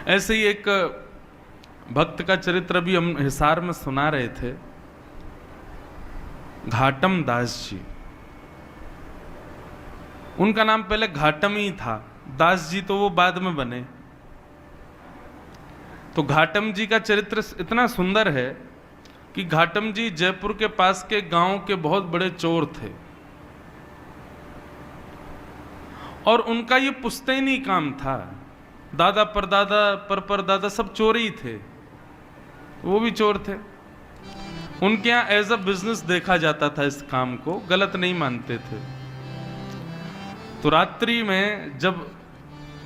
ऐसे ही एक भक्त का चरित्र भी हम हिसार में सुना रहे थे, घाटम दास जी। उनका नाम पहले घाटम ही था, दास जी तो वो बाद में बने। तो घाटम जी का चरित्र इतना सुंदर है कि घाटम जी जयपुर के पास के गांव के बहुत बड़े चोर थे और उनका ये पुश्तैनी काम था। दादा परदादा परदादा सब चोर ही थे, वो भी चोर थे। उनके यहाँ एज अ बिजनेस देखा जाता था, इस काम को गलत नहीं मानते थे। तो रात्रि में जब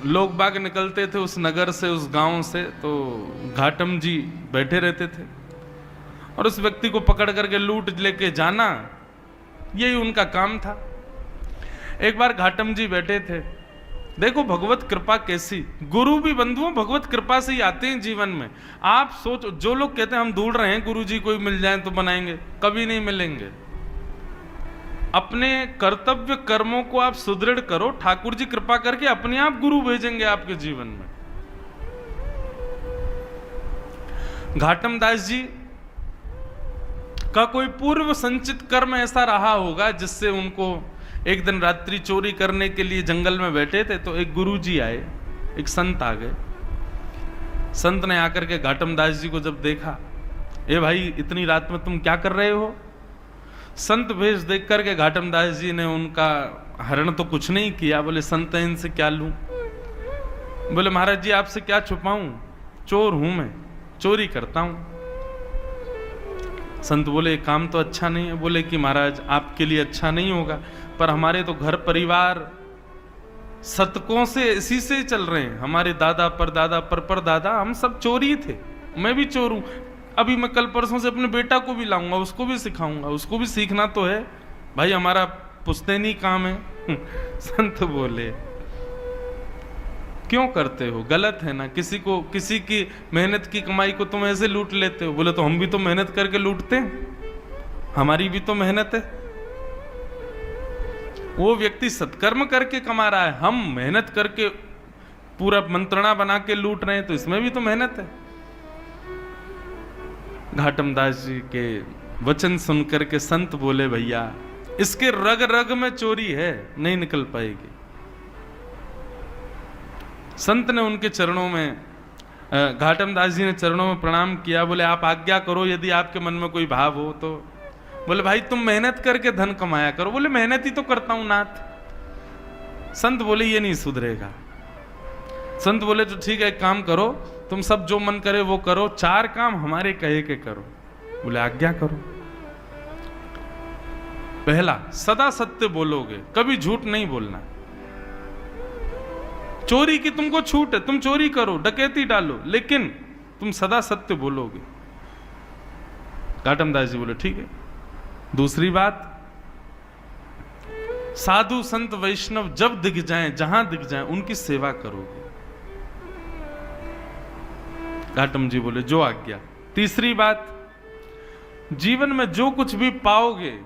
लोग बाग निकलते थे उस नगर से, उस गांव से, तो घाटम जी बैठे रहते थे और उस व्यक्ति को पकड़ करके लूट लेके जाना, यही उनका काम था। एक बार घाटम जी बैठे थे, देखो भगवत कृपा कैसी, गुरु भी बंधुओं भगवत कृपा से ही आते हैं जीवन में। आप सोचो, जो लोग कहते हैं हम ढूंढ रहे हैं गुरु जी कोई मिल जाए तो बनाएंगे, कभी नहीं मिलेंगे। अपने कर्तव्य कर्मों को आप सुदृढ़ करो, ठाकुर जी कृपा करके अपने आप गुरु भेजेंगे आपके जीवन में। घाटम दास जी का कोई पूर्व संचित कर्म ऐसा रहा होगा जिससे उनको एक दिन रात्रि चोरी करने के लिए जंगल में बैठे थे, तो एक गुरुजी आए, एक संत आ गए। संत ने आकर के घाटम दास जी को जब देखा, ए भाई इतनी रात में तुम क्या कर रहे हो? संत भेष देख करके घाटम दास जी ने उनका हरण तो कुछ नहीं किया, बोले संत इनसे क्या लूं? बोले महाराज जी आपसे क्या छुपाऊं, चोर हूं मैं, चोरी करता हूं। संत बोले काम तो अच्छा नहीं है। बोले कि महाराज आपके लिए अच्छा नहीं होगा, पर हमारे तो घर परिवार शतकों से इसी से चल रहे हैं। हमारे दादा परदादा परदादा हम सब चोरी थे, मैं भी चोर हूं। अभी मैं कल परसों से अपने बेटा को भी लाऊंगा, उसको भी सिखाऊंगा, उसको भी सीखना तो है भाई, हमारा पुश्तैनी काम है। संत बोले क्यों करते हो, गलत है ना, किसी की मेहनत की कमाई को तुम ऐसे लूट लेते हो। बोले तो हम भी तो मेहनत करके लूटते हैं, हमारी भी तो मेहनत है। वो व्यक्ति सत्कर्म करके कमा रहा है, हम मेहनत करके पूरा मंत्रणा बना के लूट रहे हैं, तो इसमें भी तो मेहनत है। घाटम दास जी के वचन सुनकर के संत बोले भैया इसके रग रग में चोरी है, नहीं निकल पाएगी। संत ने उनके चरणों में, घाटम दास जी ने चरणों में प्रणाम किया। बोले आप आज्ञा करो, यदि आपके मन में कोई भाव हो तो। बोले भाई तुम मेहनत करके धन कमाया करो। बोले मेहनत ही तो करता हूं नाथ। संत बोले ये नहीं सुधरेगा। संत बोले तो ठीक है, एक काम करो, तुम सब जो मन करे वो करो, 4 काम हमारे कहे के करो। बोले आज्ञा करो। पहला, सदा सत्य बोलोगे, कभी झूठ नहीं बोलना। चोरी की तुमको छूट है, तुम चोरी करो, डकैती डालो, लेकिन तुम सदा सत्य बोलोगे। घाटम दास जी बोले ठीक है। दूसरी बात, साधु संत वैष्णव जब दिख जाएं, जहां दिख जाएं, उनकी सेवा करोगे। घाटम जी बोले जो आज्ञा। तीसरी बात, जीवन में जो कुछ भी पाओगे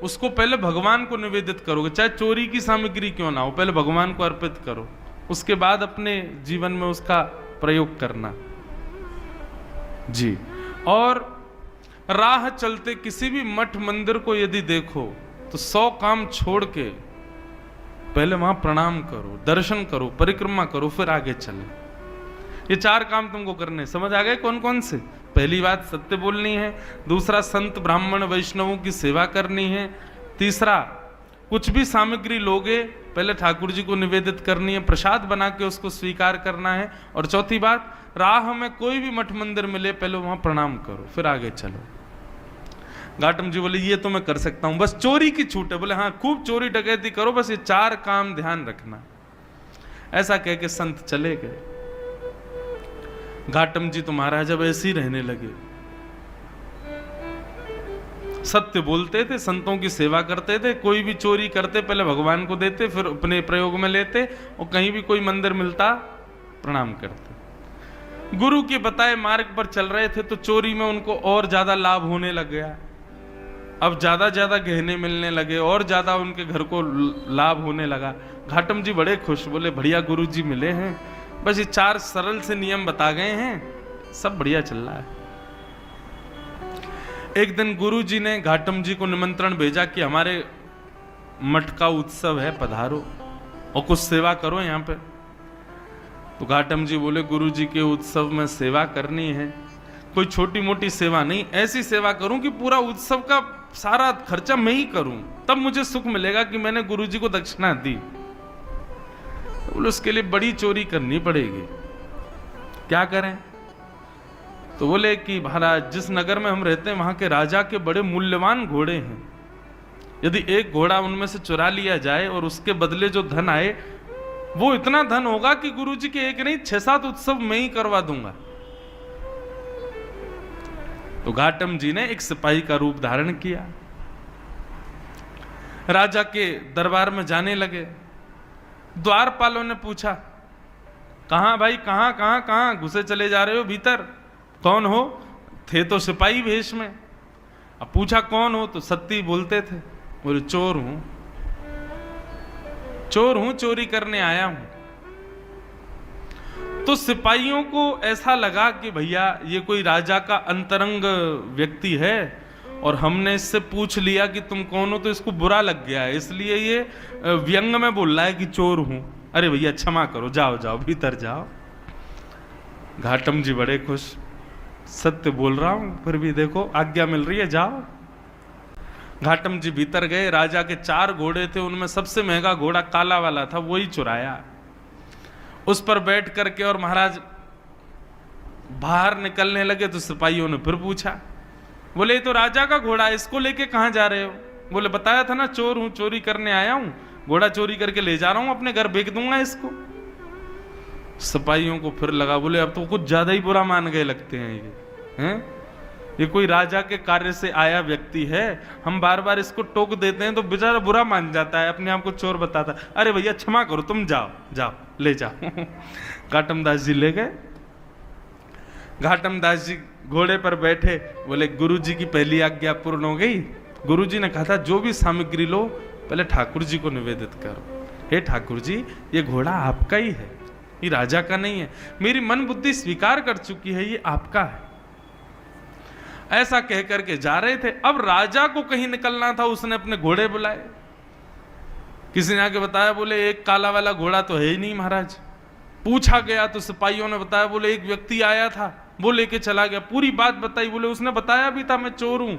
उसको पहले भगवान को निवेदित करोगे, चाहे चोरी की सामग्री क्यों ना हो, पहले भगवान को अर्पित करो, उसके बाद अपने जीवन में उसका प्रयोग करना जी। और राह चलते किसी भी मठ मंदिर को यदि देखो तो 100 काम छोड़ के पहले वहां प्रणाम करो, दर्शन करो, परिक्रमा करो, फिर आगे चले। ये 4 काम तुमको करने, समझ आ गए कौन कौन से? पहली बात सत्य बोलनी है, दूसरा संत ब्राह्मण वैष्णवों की सेवा करनी है, तीसरा कुछ भी सामग्री लोगे पहले ठाकुर जी को निवेदित करनी है, प्रसाद बना के उसको स्वीकार करना है, और चौथी बात, राह में कोई भी मठ मंदिर मिले पहले वहां प्रणाम करो, फिर आगे चलो। घाटम जी बोले ये तो मैं कर सकता हूं, बस चोरी की छूट है। बोले हाँ खूब चोरी डकैती करो, बस ये 4 काम ध्यान रखना। ऐसा कह के संत चले गए। घाटम जी तो महाराज अब ऐसे ही रहने लगे, सत्य बोलते थे, संतों की सेवा करते थे, कोई भी चोरी करते पहले भगवान को देते, फिर अपने प्रयोग में लेते, और कहीं भी कोई मंदिर मिलता प्रणाम करते। गुरु के बताए मार्ग पर चल रहे थे तो चोरी में उनको और ज्यादा लाभ होने लग गया। अब ज्यादा गहने मिलने लगे और ज्यादा उनके घर को लाभ होने लगा। घाटम जी बड़े खुश, बोले बढ़िया गुरु जी मिले हैं, बस ये 4 सरल से नियम बता गए हैं, सब बढ़िया चल रहा है। एक दिन गुरुजी ने घाटम जी को निमंत्रण भेजा कि हमारे मठ का उत्सव है, पधारो और कुछ सेवा करो यहाँ पे। तो घाटम जी बोले, गुरुजी के उत्सव में सेवा करनी है, कोई छोटी मोटी सेवा नहीं, ऐसी सेवा करूं कि पूरा उत्सव का सारा खर्चा मैं ही करूं, तब मुझे सुख मिलेगा कि मैंने गुरुजी को दक्षिणा दी। तो बोले उसके लिए बड़ी चोरी करनी पड़ेगी, क्या करें? तो बोले कि महाराज, जिस नगर में हम रहते हैं वहां के राजा के बड़े मूल्यवान घोड़े हैं, यदि एक घोड़ा उनमें से चुरा लिया जाए और उसके बदले जो धन आए वो इतना धन होगा कि गुरुजी के एक नहीं 6-7 उत्सव मैं ही करवा दूंगा। तो घाटम जी ने एक सिपाही का रूप धारण किया, राजा के दरबार में जाने लगे। द्वारपालों ने पूछा, कहां भाई, कहां कहां कहां घुसे चले जा रहे हो भीतर? कौन हो? थे तो सिपाही वेश में। अब पूछा कौन हो, तो सत्य बोलते थे। बोले चोर हूं, चोर हूं, चोरी करने आया हूं। तो सिपाहियों को ऐसा लगा कि भैया ये कोई राजा का अंतरंग व्यक्ति है और हमने इससे पूछ लिया कि तुम कौन हो, तो इसको बुरा लग गया है, इसलिए ये व्यंग में बोल रहा है कि चोर हूं। अरे भैया क्षमा करो, जाओ जाओ भीतर जाओ। घाटम जी बड़े खुश, सत्य बोल रहा हूं फिर भी देखो आज्ञा मिल रही है, जाओ। घाटम जी भीतर गए। राजा के 4 घोड़े थे, उनमें सबसे महंगा घोड़ा काला वाला था, वही चुराया। उस पर बैठ करके और महाराज बाहर निकलने लगे तो सिपाहियों ने फिर पूछा, बोले तो राजा का घोड़ा है, इसको लेके कहां जा रहे हो? बोले बताया था ना चोर हूं, चोरी करने आया हूं, घोड़ा चोरी करके ले जा रहा हूं, अपने घर बेच दूंगा इसको। सिपाहियों को फिर लगा, बोले अब तो कुछ ज्यादा ही बुरा मान गए लगते हैं ये, हैं? ये कोई राजा के कार्य से आया व्यक्ति है, हम बार बार इसको टोक देते हैं तो बेचारा बुरा मान जाता है, अपने आप को चोर बताता है। अरे भैया क्षमा करो, तुम जाओ जाओ ले जाओ। घाटम दास जी ले गए। घाटम दास जी घोड़े पर बैठे, बोले गुरुजी की पहली आज्ञा पूर्ण हो गई। गुरुजी ने कहा था जो भी सामग्री लो पहले ठाकुर जी को निवेदित करो। हे ठाकुर जी, ये घोड़ा आपका ही है, ये राजा का नहीं है, मेरी मन बुद्धि स्वीकार कर चुकी है, ये आपका है। ऐसा कह करके जा रहे थे। अब राजा को कहीं निकलना था, उसने अपने घोड़े बुलाए। किसी ने आके बताया, बोले एक काला वाला घोड़ा तो है ही नहीं महाराज। पूछा गया तो सिपाहियों ने बताया, बोले एक व्यक्ति आया था, वो लेके चला गया। पूरी बात बताई, बोले उसने बताया भी था मैं चोर हूं।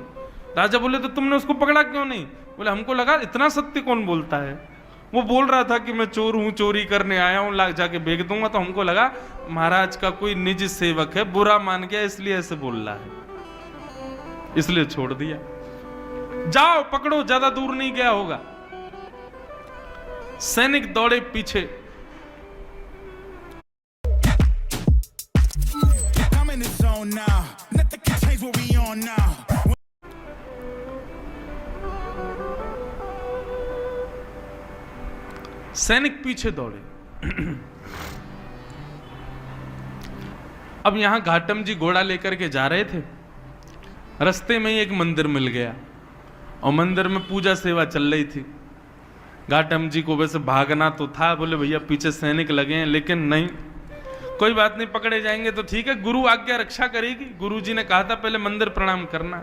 राजा बोले तो तुमने उसको पकड़ा क्यों नहीं? बोले हमको लगा इतना सत्य कौन बोलता है, वो बोल रहा था कि मैं चोर हूं, चोरी करने आया हूं, लाग जाके बेच दूंगा, तो हमको लगा महाराज का कोई निजी सेवक है, बुरा मान गया इसलिए ऐसे बोल रहा है, इसलिए छोड़ दिया। जाओ पकड़ो, ज्यादा दूर नहीं गया होगा। सैनिक दौड़े पीछे। सैनिक पीछे दौड़े। अब यहां घाटम जी घोड़ा लेकर के जा रहे थे, रास्ते में ही एक मंदिर मिल गया और मंदिर में पूजा सेवा चल रही थी। घाटम जी को वैसे भागना तो था, बोले भैया पीछे सैनिक लगे हैं, लेकिन नहीं, कोई बात नहीं, पकड़े जाएंगे तो ठीक है, गुरु आज्ञा रक्षा करेगी। गुरु जी ने कहा था पहले मंदिर प्रणाम करना।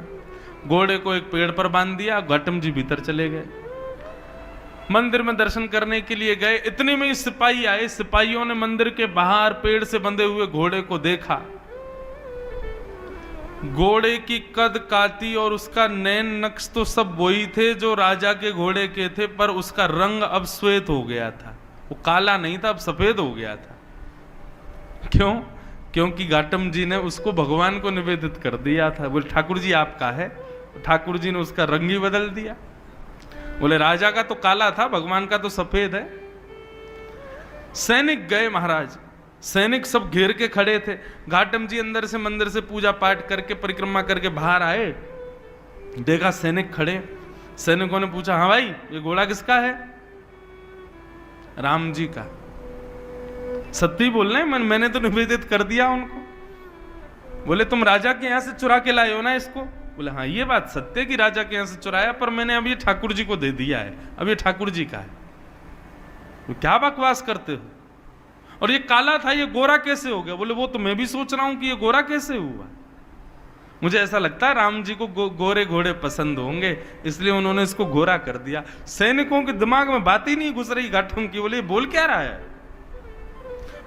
घोड़े को एक पेड़ पर बांध दिया, घाटम जी भीतर चले गए। मंदिर में दर्शन करने के लिए गए, इतने में ही सिपाही आए। सिपाहियों ने मंदिर के बाहर पेड़ से बंधे हुए घोड़े को देखा। घोड़े की कद काती और उसका नैन नक्श तो सब वही थे जो राजा के घोड़े के थे, पर उसका रंग अब श्वेत हो गया था, वो काला नहीं था, अब सफेद हो गया था। क्यों? क्योंकि घाटम जी ने उसको भगवान को निवेदित कर दिया था। बोले ठाकुर जी आपका है, ठाकुर जी ने उसका रंग ही बदल दिया। बोले राजा का तो काला था, भगवान का तो सफेद है। सैनिक गए महाराज, सैनिक सब घेर के खड़े थे। घाटम जी अंदर से मंदिर से पूजा पाठ करके परिक्रमा करके बाहर आए, देखा सैनिक खड़े। सैनिकों ने पूछा, हाँ भाई ये घोड़ा किसका है? राम जी का। सत्य बोल रहे हैं, मैंने तो निवेदित कर दिया उनको। बोले तुम राजा के यहां से चुरा के लाए हो ना इसको? बोले हाँ ये बात सत्य कि राजा के यहां से चुराया, पर मैंने अब ये ठाकुर जी को दे दिया है, अब ये ठाकुर जी का है। तो क्या बकवास करते हो? और ये काला था, ये गोरा कैसे हो गया? बोले वो तो मैं भी सोच रहा हूं कि ये गोरा कैसे हुआ। मुझे ऐसा लगता है राम जी को गोरे घोड़े पसंद होंगे, इसलिए उन्होंने इसको गोरा कर दिया। सैनिकों के दिमाग में बात ही नहीं घुस रही घाटम की। बोले बोल क्या रहा है?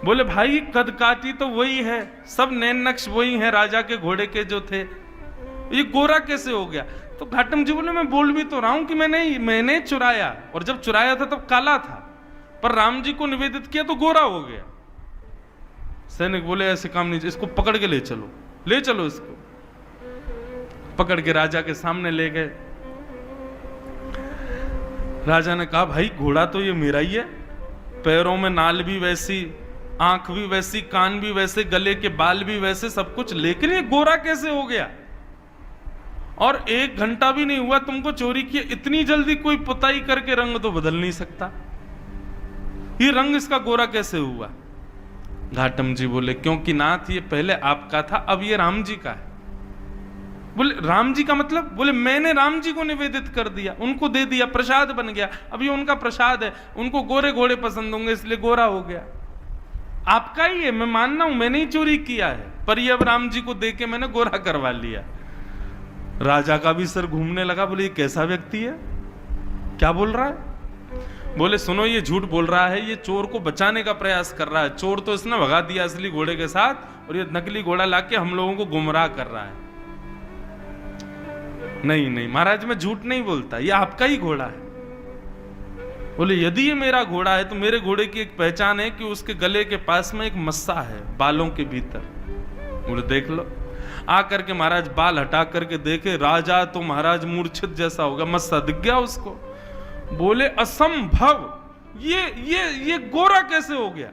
बोले भाई कद काठी तो वही है, सब नैन नक्श वही है राजा के घोड़े के जो थे, ये गोरा कैसे हो गया? तो घाटम जी बोले मैं बोल भी तो रहा हूं कि मैंने चुराया, और जब चुराया था तब काला था, पर राम जी को निवेदित किया तो गोरा हो गया। सैनिक बोले ऐसे काम नहीं, इसको पकड़ के ले चलो, ले चलो इसको। पकड़ के राजा के सामने ले गए। राजा ने कहा भाई घोड़ा तो ये मेरा ही है, पैरों में नाल भी वैसी, आंख भी वैसी, कान भी वैसे, गले के बाल भी वैसे, सब कुछ, लेकिन ये गोरा कैसे हो गया? और 1 घंटा भी नहीं हुआ तुमको चोरी किए, इतनी जल्दी कोई पुताई करके रंग तो बदल नहीं सकता, ये रंग इसका गोरा कैसे हुआ? घाटम जी बोले क्योंकि नाथ ये पहले आपका था, अब ये राम जी का है। बोले राम जी का मतलब? बोले मैंने राम जी को निवेदित कर दिया, उनको दे दिया, प्रसाद बन गया, अब ये उनका प्रसाद है, उनको गोरे घोड़े पसंद होंगे इसलिए गोरा हो गया। आपका ही है, मैं मानना हूं, मैंने ही चोरी किया है, पर ये अब राम जी को दे के मैंने गोरा करवा लिया। राजा का भी सर घूमने लगा। बोले ये कैसा व्यक्ति है, क्या बोल रहा है? बोले सुनो ये झूठ बोल रहा है, ये चोर को बचाने का प्रयास कर रहा है, चोर तो इसने भगा दिया असली घोड़े के साथ, और ये नकली घोड़ा लाके हम लोगों को गुमराह कर रहा है। नहीं नहीं महाराज मैं झूठ नहीं बोलता, ये आपका ही घोड़ा है। बोले यदि ये मेरा घोड़ा है तो मेरे घोड़े की एक पहचान है कि उसके गले के पास में एक मस्सा है, बालों के भीतर। बोले देख लो। आकर के महाराज बाल हटा करके देखे, राजा तो महाराज मूर्छित जैसा हो गया, मस्सा दिख गया उसको। बोले असंभव, ये गोरा कैसे हो गया?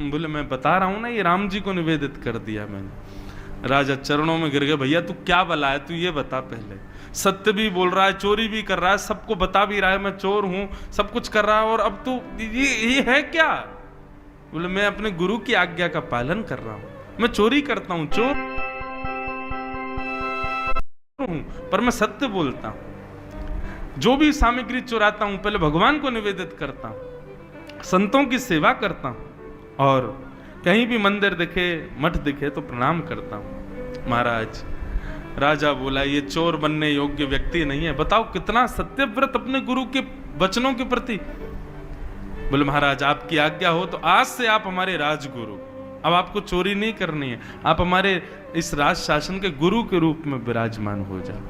बोले मैं बता रहा हूं ना, ये राम जी को निवेदित कर दिया मैंने। राजा चरणों में गिर गए, भैया तू क्या बला है, तू ये बता पहले, सत्य भी बोल रहा है, चोरी भी कर रहा है, सबको बता भी रहा है मैं चोर हूं, सब कुछ कर रहा है, और अब तू ये है क्या? बोले मैं अपने गुरु की आज्ञा का पालन कर रहा हूं, मैं चोरी करता हूं, चोर हूं, पर मैं सत्य बोलता हूं। जो भी सामग्री चुराता हूं पहले भगवान को निवेदित करता हूं, संतों की सेवा करता हूं, और कहीं भी मंदिर दिखे, मठ दिखे तो प्रणाम करता हूं। महाराज राजा बोला ये चोर बनने योग्य व्यक्ति नहीं है, बताओ कितना सत्यव्रत अपने गुरु के वचनों के प्रति। बोले महाराज आपकी आज्ञा हो तो आज से आप हमारे राजगुरु, अब आपको चोरी नहीं करनी है, आप हमारे इस राज शासन के गुरु के रूप में विराजमान हो जाओ।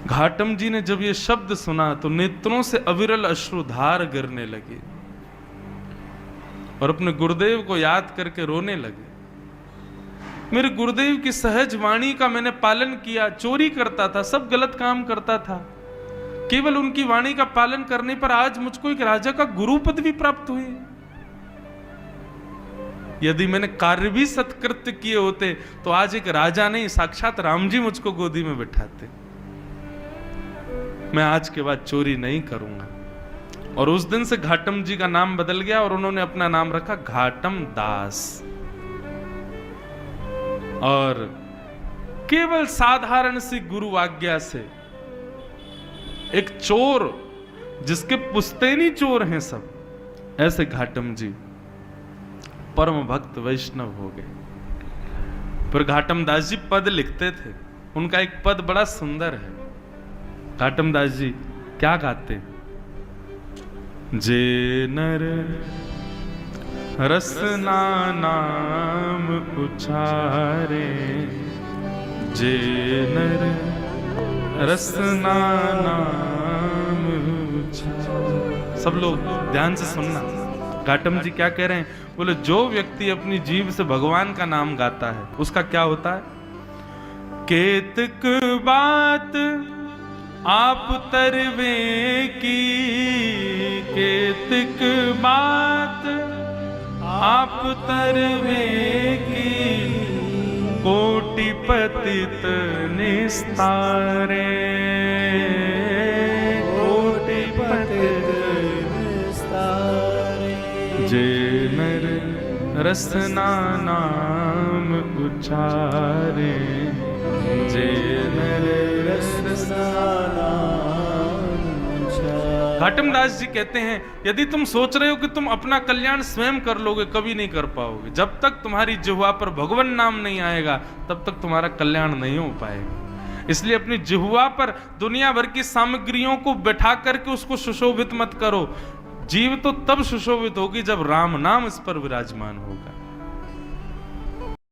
घाटम जी ने जब ये शब्द सुना तो नेत्रों से अविरल अश्रुधार गिरने लगे और अपने गुरुदेव को याद करके रोने लगे। मेरे गुरुदेव की सहज वाणी का मैंने पालन किया, चोरी करता था, सब गलत काम करता था, केवल उनकी वाणी का पालन करने पर आज मुझको एक राजा का गुरु पद भी प्राप्त हुई। यदि मैंने कार्य भी सत्कृत्य किए होते तो आज एक राजा नहीं साक्षात राम जी मुझको गोदी में बिठाते। मैं आज के बाद चोरी नहीं करूंगा। और उस दिन से घाटम जी का नाम बदल गया और उन्होंने अपना नाम रखा घाटम दास। और केवल साधारण सी गुरु आज्ञा से एक चोर, जिसके पुश्तैनी चोर हैं सब, ऐसे घाटम जी परम भक्त वैष्णव हो गए। पर घाटम दास जी पद लिखते थे, उनका एक पद बड़ा सुंदर है। घाटम दास जी क्या गाते? जे नर रसना नाम उचारे, जे नर रसना नाम उचारे। सब लोग ध्यान से सुनना, घाटम जी क्या कह रहे हैं? बोले जो व्यक्ति अपनी जीभ से भगवान का नाम गाता है उसका क्या होता है? केतक बात आप तरवे की, केतक बात आप तरवे की, कोटि पतित निस्तारे, कोटि पतित निस्तारे। जे नर रसना नाम उचारे, जे नर रसना नाम उचारे। घाटम दास जी कहते हैं, यदि तुम सोच रहे हो कि तुम अपना कल्याण स्वयं कर लोगे, कभी नहीं कर पाओगे। जब तक तुम्हारी जिह्वा पर भगवान नाम नहीं आएगा, तब तक तुम्हारा कल्याण नहीं हो पाएगा। इसलिए अपनी जिह्वा पर दुनिया भर की सामग्रियों को बैठा करके उसको सुशोभित मत करो। जीव तो तब सुशोभित होगी जब राम नाम इस पर विराजमान होगा।